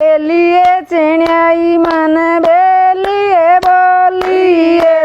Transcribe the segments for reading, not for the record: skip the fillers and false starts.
लिए चिड़ियाई मन बेलिए बोली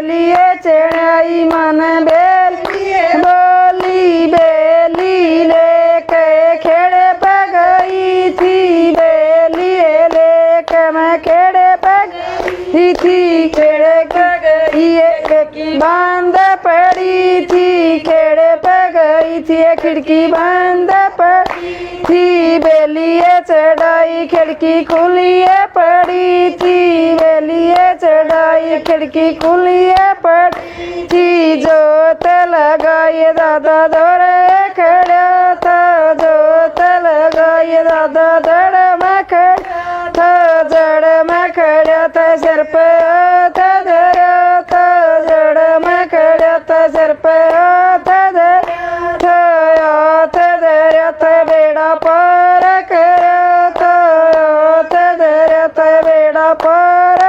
लिए चिड़ियाई मन बेलिए बोली बेली लेके खेड़े पे गई थी बेलिए लेके मैं खेड़े पे गई थी खेड़े गई बंद पड़ी थी खेड़े पे गई थी खिड़की बंद पड़ी थी बेलिए चढ़ाई खिड़की खुलिए पड़ी थी बेलिए चढ़ाई खिड़की खुलिए पड़ी थी जोत लगाए दादा दौड़े खड़ा था जोत लगाए दादा दड़ में खड़ा था जड़ में खड़ा था सिर पे था धरा था जड़ में खड़ा था सिर पे था धरा था धरा था बेड़ा पार करा था बेड़ा पार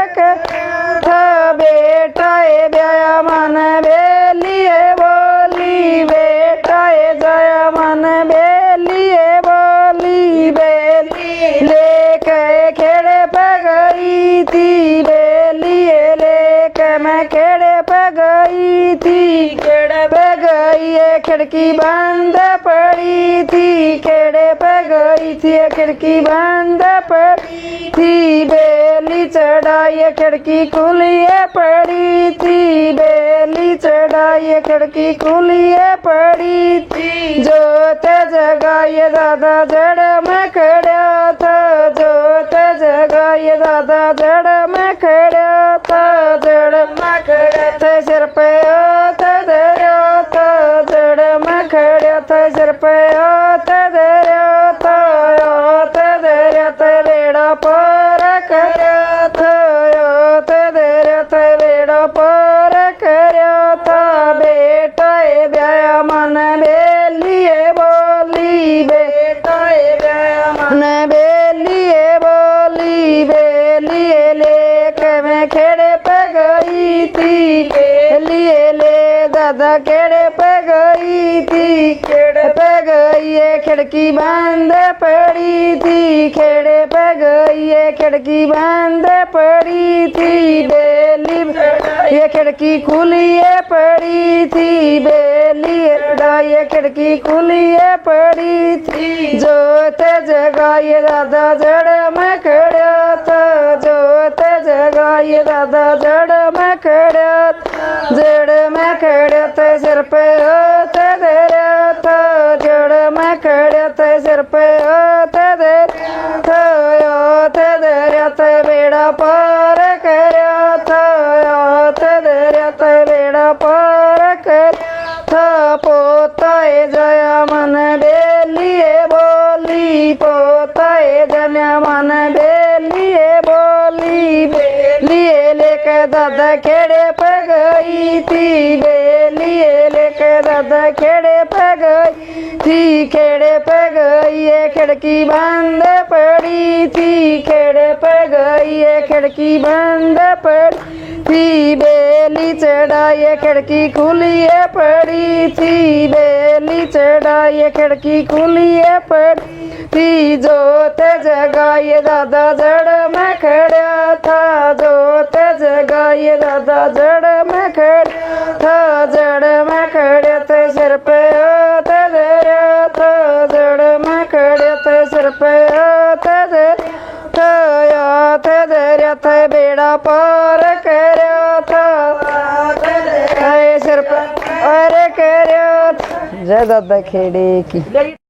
था बेटा ए ब्याया मन बेलिए बोली बेटा ए जया मन बेलिए बोली बेली लेके खेड़े पे गई थी बेलिए लेके मैं खेड़े पे गई थी खेड़े पे गई खिड़की बंद पड़ी थी खेड़े पे गई थी खिड़की बंद पड़ी थी बेली चढ़ाई खिड़की खुलिए पड़ी थी बेली चढ़ाई खिड़की खुलिए पड़ी थी जोत जगाए दादा जड़ में खड़ा था जोत जगाए दादा जड़ में खड़ा था जड़ में खड़ा था सिर पे था धरा था जड़ में खड़ा था सिर पे था धरा था धरा था बेड़ा पार करा था धरा था बेड़ा पार करा था बेटा ए ब्याया मन बेलिए बोली बेटा ए ब्याया मन बेलिए बोली बेलिए लेके मैं खेड़े पे गई थी बेलिए ले दादा खेड़े पे गई थी खेड़े पे गई खिड़की बंद पड़ी थी खेड़े पे गई खिड़की बंद पड़ी थी बेली ये खिड़की खुलिए पड़ी थी बेली ये खिड़की खुलिए पड़ी थी जोत जगाए दादा जड़ में खड़ा था जोत जगाए दादा जड़ में खड़ा जड़ में खड़ा था सिर पे था धरा था जड़ में खड़ा था सिर पे था धरा था धरा था बेड़ा पार करा था धरा था बेड़ा पार कर था पोता ए जया मन बेलिए बोली पोता ए जया मन बेलिए बोली बेलिए लेके दादा खेड़े पे गई थी बेलिए लेके दादा खेड़े पे गई थी खेड़े पे गई खिड़की बंद पड़ी थी खेड़े पे गई खिड़की बंद पड़ी थी बेली चढ़ाई खिड़की खुलिए पड़ी थी बेली चढ़ाई खिड़की खुलिए पड़ी थी जोत जगाए दादा जड़ में खड़ा था जोत जगाए दादा जड़ में खड़ा था जड़ में खड़े थे सिर पे था धरा था जड़ में खड़े थे सिर पे था धरा था बेड़ा पार करा था सिर पर अरे करा जय दादा खेड़े की।